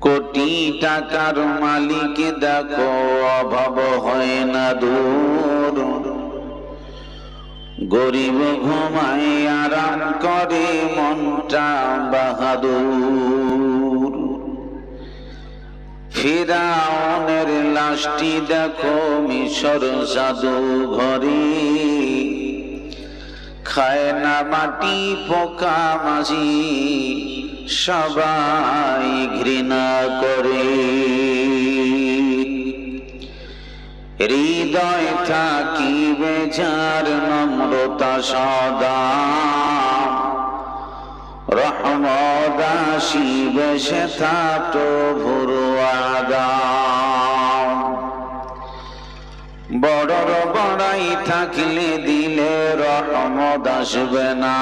কোটি টাকার মালিক দেখো অভাব হয় না দূর, গরিব ঘুমায় আরাম করে মনটা বাহাদুর। ফিরাউনের লাশটি দেখো মিশর জাদু ঘরে, খায় না মাটি পোকা মাঝি সবাই ঘৃণা করে। হৃদয় থাকিবে যার নম্রতা সদা, রহমত আসিবে সেথা প্রভুর ওয়াদা। বড়র বড়াই থাকলে দিলে রহমত আসবে না,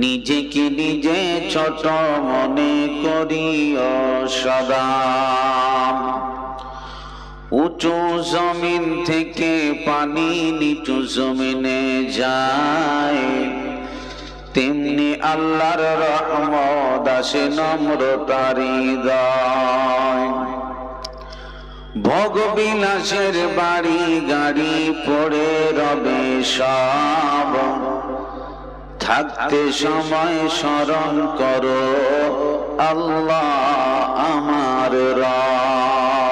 নিজেকে নিজে ছোট মনে করিও সদা। উঁচু জমিন থেকে পানি নিচু জমিনে যায়, তেমনি আল্লাহর রহমত আসে নম্রতার হৃদয়। ভোগবিলাসের বাড়ি গাড়ি পড়ে রবে সব, থাকতে সময় স্মরণ করো আল্লাহ আমার রব।